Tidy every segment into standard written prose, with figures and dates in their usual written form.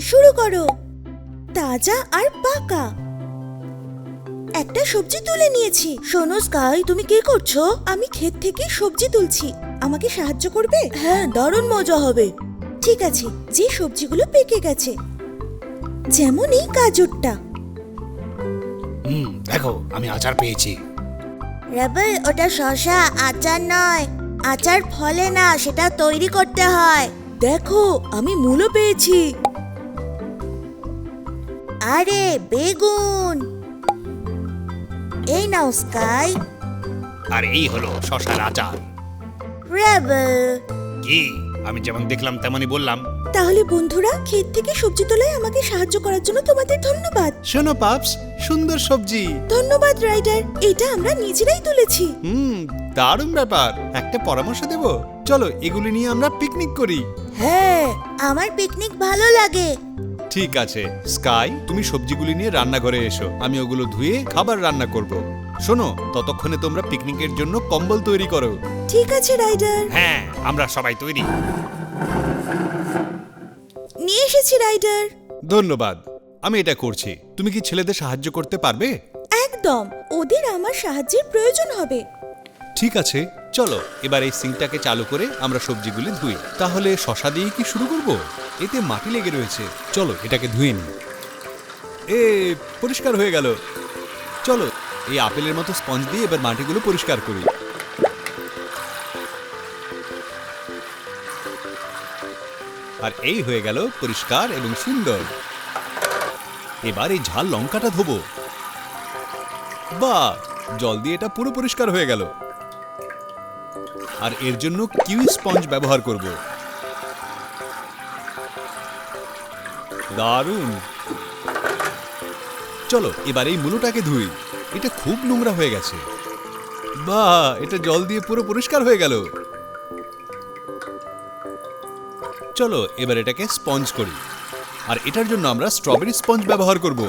শুরু করো। তাজা আর পাকা একটা সবজি তুলে নিয়েছি। শোনো স্কাই, তুমি কি করছো? আমি ক্ষেত থেকে সবজি তুলছি, আমাকে সাহায্য করবে? হ্যাঁ, দারুণ মজা হবে। ঠিক আছে, যে সবজিগুলো পেকে গেছে, যেমন এই গাজরটা। দেখো আমি আচার পেয়েছি। রাবেল, ওটা শসা, আচার নয়। আচার ফলে না, সেটা তৈরি করতে হয়। দেখো, আমি মূলো পেয়েছি। আরে বেগুন। এই নাও স্কাই। আর এই হলো শশার আচার। রাবেল, কি আমি যেমন দেখলাম তেমনই বললাম। তাহলে বন্ধুরা, ক্ষেত থেকে সবজি তোলায় আমাকে সাহায্য করার জন্য তোমাদের ধন্যবাদ। শোনো পাপস, সুন্দর সবজি। ধন্যবাদ রাইডার, এটা আমরা নিজেরাই তুলেছি। দারুণ ব্যাপার। একটা পরামর্শ দেব, চলো এগুলি নিয়ে আমরা পিকনিক করি। হ্যাঁ, আমার পিকনিক ভালো লাগে। ঠিক আছে স্কাই, তুমি সবজিগুলি নিয়ে রান্নাঘরে এসো, আমি ওগুলো ধুয়ে খাবার রান্না করব। শোনো, ততক্ষণে তোমরা পিকনিকের জন্য কম্বল তৈরি করো। ঠিক আছে রাইডার। হ্যাঁ, আমরা সবাই তৈরি। নিয়ে এসেছি রাইডার। ধন্যবাদ, আমি এটা করছি। তুমি কি ছেলেদের সাহায্য করতে পারবে? একদম, ওদের আমার সাহায্যের প্রয়োজন হবে। ঠিক আছে, চলো এবার এই সিঙ্কটাকে চালু করে আমরা সবজিগুলি ধুই। তাহলে শশা দিয়ে কি শুরু করব? এতে মাটি লেগে রয়েছে, চলো এটাকে ধুয়ে নিই। পরিষ্কার হয়ে গেল। চলো এই আপেলের মতো স্পঞ্জ দিয়ে এবার মাটিগুলো পরিষ্কার করি। আর এই হয়ে গেল পরিষ্কার এবং সুন্দর। এবার এই ঝাল লঙ্কাটা ধোবো। বাহ, জল দিয়ে এটা পুরো পরিষ্কার হয়ে গেল। আর এর জন্য কিউই স্পঞ্জ ব্যবহার করব। দারুণ। চলো এবার এই মূলোটাকে ধুই, এটা খুব নোংরা হয়ে গেছে। বাহ, এটা জল দিয়ে পুরো পরিষ্কার হয়ে গেল। চলো এবার এটাকে স্পঞ্জ করি। আর এটার জন্য আমরা স্ট্রবেরি স্পঞ্জ ব্যবহার করব।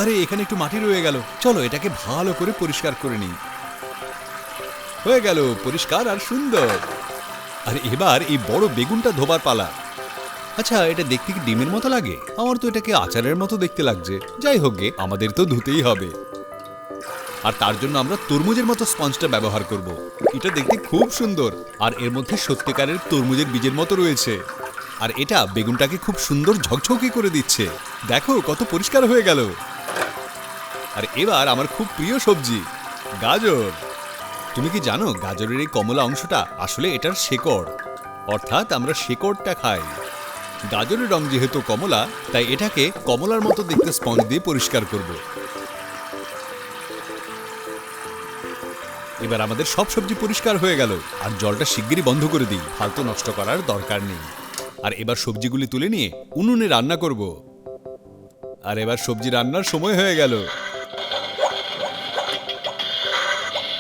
আরে এখানে একটু মাটি রয়ে গেল, চলো এটাকে ভালো করে পরিষ্কার করে নিই। হয়ে গেল পরিষ্কার আর সুন্দর। আর এবার এই বড় বেগুনটা ধোবার পালা। আচ্ছা, এটা দেখতে কি ডিমের মতো লাগে? আমার তো এটাকে আচারের মতো দেখতে লাগছে। যাই হোক গে, আমাদের তো ধুতেই হবে। আর তার জন্য আমরা তরমুজের মতো স্পঞ্জটা ব্যবহার করব। এটা দেখতে খুব সুন্দর, আর এর মধ্যে সত্যিকারের তরমুজের বীজের মতো রয়েছে। আর এটা বেগুনটাকে খুব সুন্দর ঝকঝকে করে দিচ্ছে। দেখো কত পরিষ্কার হয়ে গেল। আর এবার আমার খুব প্রিয় সবজি, গাজর। তুমি কি জানো গাজরের এই কমলা অংশটা আসলে এটার শেকড়, অর্থাৎ আমরা শেকড়টা খাই। গাজরের রং যেহেতু কমলা, তাই এটাকে কমলার মতো দেখতে স্পঞ্জ দিয়ে পরিষ্কার করব। এবার আমাদের সব সবজি পরিষ্কার হয়ে গেল। আর জলটা শিগগিরই বন্ধ করে দিই, ফালতু নষ্ট করার দরকার নেই। আর এবার সবজিগুলি তুলে নিয়ে উনুনে রান্না করব। আর এবার সবজি রান্নার সময় হয়ে গেল।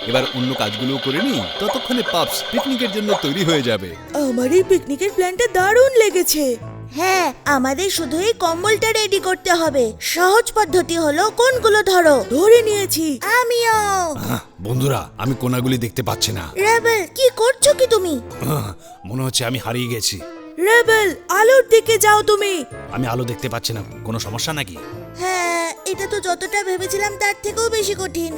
এবার অন্য কাজগুলো করে নিই, ততক্ষণে পাপস পিকনিকের জন্য তৈরি হয়ে যাবে। আমার এই পিকনিকের প্ল্যানটা দারুণ লেগেছে। হ্যাঁ, আমাদের শুধু এই কম্বলটা রেডি করতে হবে। সহজ পদ্ধতি হলো কোনগুলো ধরো। ধরে নিয়েছি। আমিও। বন্ধুরা, আমি কোনাগুলি দেখতে পাচ্ছি না। রেবেল, কি করছো কি তুমি? মনে হচ্ছে আমি হারিয়ে গেছি। রেবেল, আলোর দিকে যাও তুমি। আমি আলো দেখতে পাচ্ছি না, কোনো সমস্যা নাকি? হ্যাঁ, এটা তো যতটা ভেবেছিলাম তার থেকেও বেশি কঠিন।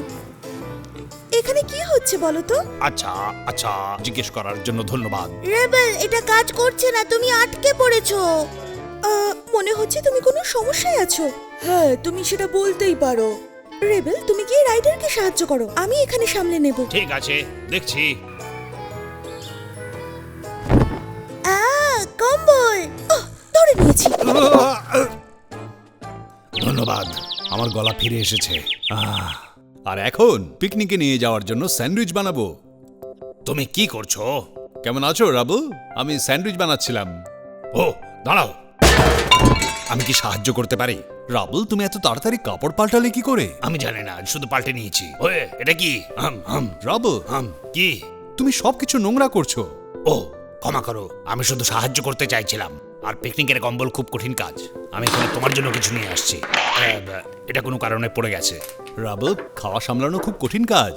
এখানে কি হচ্ছে বলো তো? আচ্ছা আচ্ছা, জিজ্ঞেস করার জন্য ধন্যবাদ। রেবেল, এটা কাজ করছে না, তুমি আটকে পড়েছো। মনে হচ্ছে তুমি কোনো সমস্যায় আছো। হ্যাঁ, তুমি সেটা বলতেই পারো। রেবেল, তুমি গিয়ে রাইডারকে সাহায্য করো, আমি এখানে সামলে নেব। ঠিক আছে, দেখছি। কম্বল ধরে নিয়েছি। ধন্যবাদ, আমার গলা ফিরে এসেছে। আর এখন পিকনিকে নিয়ে যাওয়ার জন্য স্যান্ডউইচ বানাবো। তুমি কি করছো? কেমন আছো রাবু? আমি স্যান্ডউইচ বানাচ্ছিলাম। ও, দাঁড়াও, আমি কি সাহায্য করতে পারি? রাবুল, তুমি এত তাড়াতাড়ি কাপড় পাল্টালে কি করে? আমি জানি না, শুধু পাল্টে নিয়েছি। ওয়ে, এটা কি? রাবুল, কি? তুমি সবকিছু নোংরা করছো। ও, ক্ষমা করো, আমি শুধু সাহায্য করতে চাইছিলাম। আর পিকনিকের কম্বল খুব কঠিন কাজ। আমি এখানে তোমার জন্য কিছু নিয়ে আসছি। এটা কোনো কারণে পড়ে গেছে। রাবুল, খাওয়া সামলানো খুব কঠিন কাজ।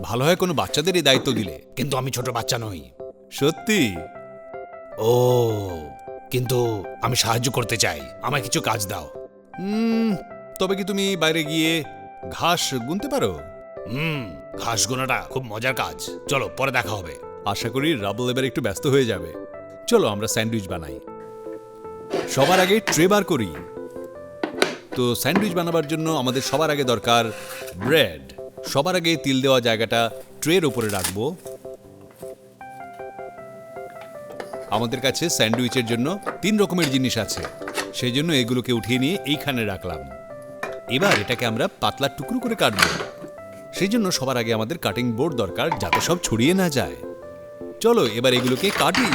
ভালো হয় কোনো বাচ্চাদেরই দায়িত্ব দিলে। কিন্তু আমি ছোট বাচ্চা নই। সত্যি? ও, কিন্তু আমি সাহায্য করতে চাই, আমায় কিছু কাজ দাও। তবে কি তুমি বাইরে গিয়ে ঘাস গুনতে পারো? ঘাস গোনাটা খুব মজার কাজ, চলো পরে দেখা হবে। আশা করি রাবল এবার একটু ব্যস্ত হয়ে যাবে। চলো আমরা স্যান্ডউইচ বানাই। সবার আগে ট্রে বার করি। তো স্যান্ডউইচ বানাবার জন্য আমাদের সবার আগে দরকার ব্রেড। সবার আগে তিল দেওয়া জায়গাটা ট্রের উপরে রাখবো। আমাদের কাছে স্যান্ডউইচের জন্য 3 রকমের জিনিস আছে, সেই জন্য এগুলোকে উঠিয়ে নিয়ে এইখানে রাখলাম। এবার এটাকে আমরা পাতলা টুকরো করে কাটবো। সেই জন্য সবার আগে আমাদের কাটিং বোর্ড দরকার, যাতে সব ছড়িয়ে না যায়। চলো এবার এগুলোকে কাটি।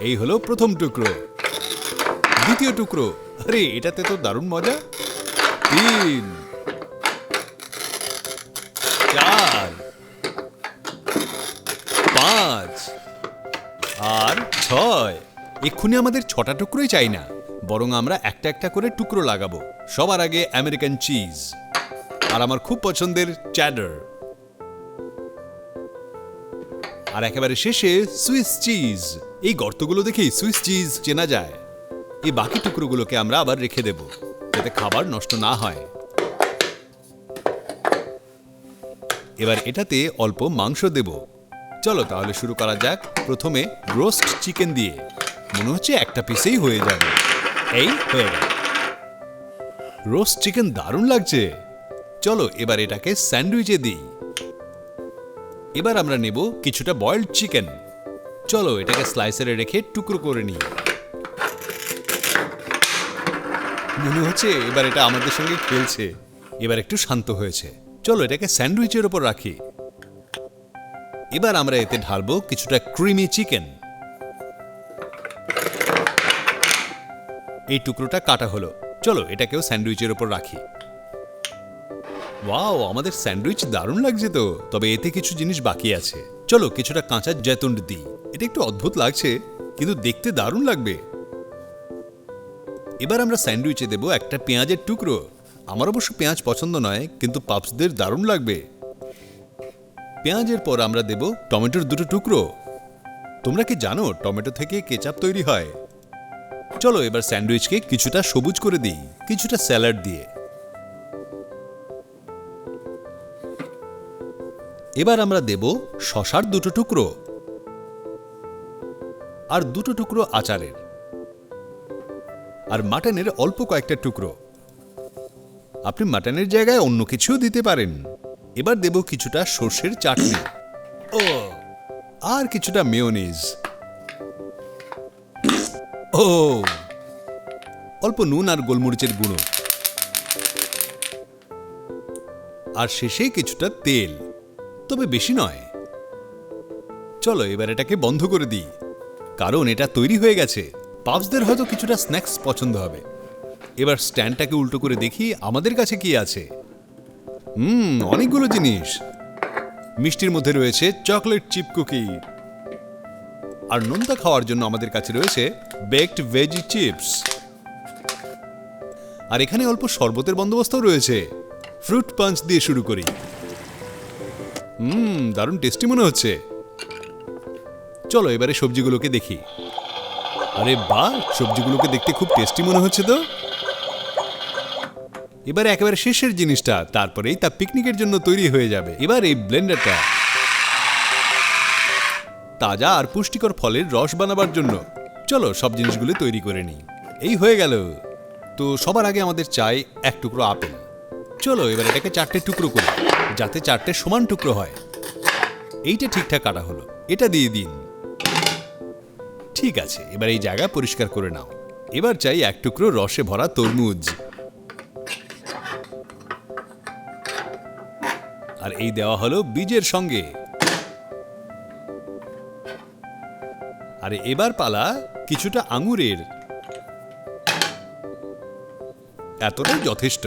এই হলো প্রথম টুকরো, দ্বিতীয় টুকরো, আরে এটাতে তো দারুণ মজা। 3, 4, 5 আর 6। এক্ষুনি আমাদের 6টা টুকরোই চাই না, বরং আমরা একটা একটা করে টুকরো লাগাবো। সবার আগে আমেরিকান চিজ, আর আমার খুব পছন্দের চ্যাডার, আর একেবারে শেষে সুইস চিজ। এই গর্তগুলো দেখেই সুইস চিজ চেনা যায়। এই বাকি টুকরোগুলোকে আমরা আবার রেখে দেব, যাতে খাবার নষ্ট না হয়। এবার এটাতে অল্প মাংস দেব। চলো তাহলে শুরু করা যাক। প্রথমে রোস্ট চিকেন দিয়ে। মনে হচ্ছে একটা পিসেই হয়ে যাবে। এই হয়ে গেল। রোস্ট চিকেন দারুণ লাগছে। চলো এবার এটাকে স্যান্ডউইচে দিই। এবার আমরা নেব কিছুটা বয়েলড চিকেন। চলো এটাকে স্লাইসারে রেখে টুকরো করে নিই। মনে হচ্ছে এবার এটা আমাদের সঙ্গে খেলছে। এবার একটু শান্ত হয়েছে। চলো এটাকে স্যান্ডউইচের উপর রাখি। এবার আমরা এতে ঢালবো কিছুটা ক্রিমি চিকেন। এই টুকরোটা কাটা হলো। চলো এটাকেও স্যান্ডউইচের উপর রাখি। ওয়াও, আমাদের স্যান্ডউইচ দারুণ লাগছে তো। তবে এতে কিছু জিনিস বাকি আছে। চলো কিছুটা কাঁচা জৈতুন দিই। এটা একটু অদ্ভুত লাগছে, কিন্তু দেখতে দারুণ লাগবে। এবার আমরা স্যান্ডউইচে দেব একটা পেঁয়াজের টুকরো। আমার অবশ্য পেঁয়াজ পছন্দ নয়, কিন্তু পাপসদের দারুণ লাগবে। পেঁয়াজের পর আমরা দেব টমেটোর 2টো টুকরো। তোমরা কি জানো টমেটো থেকে কেচাপ তৈরি হয়? চলো এবার স্যান্ডউইচকে কিছুটা সবুজ করে দিই, কিছুটা স্যালাড দিয়ে। এবার আমরা দেব শসার 2টো টুকরো আর 2টো টুকরো আচারের, আর মাটনের অল্প কয়েকটা টুকরো। আপনি মাটনের জায়গায় অন্য কিছুও দিতে পারেন। এবার দেব কিছুটা সর্ষের চাটনি, ও আর কিছুটা মেয়োনিজ, ও অল্প নুন আর গোলমরিচের গুঁড়ো, আর শেষে কিছুটা তেল, তবে বেশি নয়। চলো এবার এটাকে বন্ধ করে দিই, কারণ এটা তৈরি হয়ে গেছে। পাপসদের হয়তো কিছুটা স্ন্যাক্স পছন্দ হবে। এবার স্ট্যান্ডটাকে উল্টো করে দেখি আমাদের কাছে কি আছে। অনেকগুলো জিনিস। মিষ্টির মধ্যে রয়েছে চকলেট চিপ কুকি, আর নোনতা খাওয়ার জন্য আমাদের কাছে রয়েছে বেকড ভেজি চিপস, আর এখানে অল্প শরবতের বন্দোবস্তও রয়েছে। ফ্রুট পাঞ্চ দিয়ে শুরু করি। দারুণ টেস্টি মনে হচ্ছে। চলো এবারে সবজিগুলোকে দেখি। আরে বাহ, সবজিগুলোকে দেখতে খুব টেস্টি মনে হচ্ছে তো। এবারে একেবারে শেষের জিনিসটা, তারপরেই তা পিকনিকের জন্য তৈরি হয়ে যাবে। এবার এই ব্লেন্ডারটা তাজা আর পুষ্টিকর ফলের রস বানাবার জন্য। চলো সব জিনিসগুলো তৈরি করে নিই। এই হয়ে গেল। তো সবার আগে আমাদের চাই 1 টুকরো আপেল। চলো এবার এটাকে 4টে টুকরো করি, যাতে 4টে সমান টুকরো হয়। এইটা ঠিকঠাক কাটা হলো, এটা দিয়ে দিন। ঠিক আছে, এবার এই জায়গা পরিষ্কার করে নাও। এবার চাই 1 টুকরো রসে ভরা তরমুজ, আর এই দেওয়া হলো বীজের সঙ্গে। আর এবার পালা কিছুটা আঙুরের। এতটাই যথেষ্ট।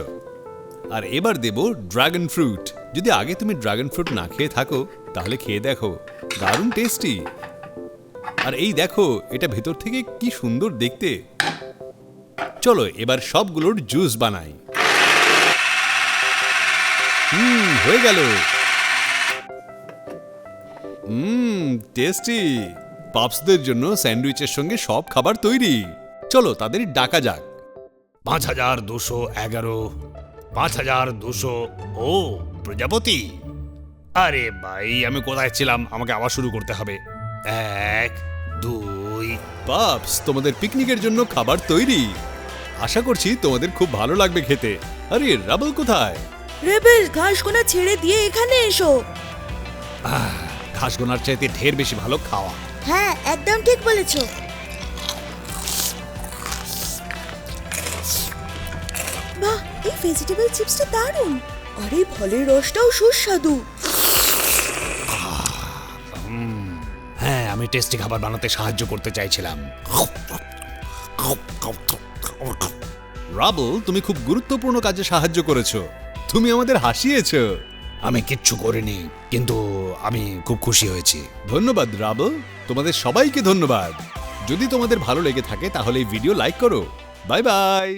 আর এবার দেব ড্রাগন ফ্রুট। যদি আগে তুমি ড্রাগন ফ্রুট না খেয়ে থাকো, তাহলে খেয়ে দেখো, দারুণ টেস্টি। আর এই দেখো, এটা ভেতর থেকে কি সুন্দর দেখতে। চলো এবার সবগুলোর জুস বানাই। হয়ে গেল। টেস্টি। পাপসদের জন্য স্যান্ডউইচের সঙ্গে সব খাবার তৈরি। চলো তাদের ডাকা যাক। 5211, 5200। ও প্রজাপতি, আরে ভাই আমি কোথায় ছিলাম? আমাকে আবার শুরু করতে হবে। 1 2। পাপস, তোমাদের পিকনিকের জন্য খাবার তৈরি। আশা করছি তোমাদের খুব ভালো লাগবে খেতে। আরে রাবল কোথায়? রেবেল, ঘাস কোনা ছেড়ে দিয়ে এখানে এসো। ঘাস গোনার চাইতে ঢের বেশি ভালো খাওয়া। হ্যাঁ, একদম ঠিক বলেছো। বাহ, এই ভেজিটেবল চিপসটা দারুণ। আর এই ফলের রসটাও সুস্বাদু। হ্যাঁ, আমি টেস্টি খাবার বানাতে সাহায্য করতে চাইছিলাম। রাবল, তুমি খুব গুরুত্বপূর্ণ কাজে সাহায্য করেছো। তুমি আমাদের হাসিয়েছো। আমি কিচ্ছু করিনি, কিন্তু আমি খুব খুশি হয়েছি। ধন্যবাদ রাবল, তোমাদের সবাইকে ধন্যবাদ। যদি তোমাদের ভালো লেগে থাকে তাহলে এই ভিডিও লাইক করো। Bye bye.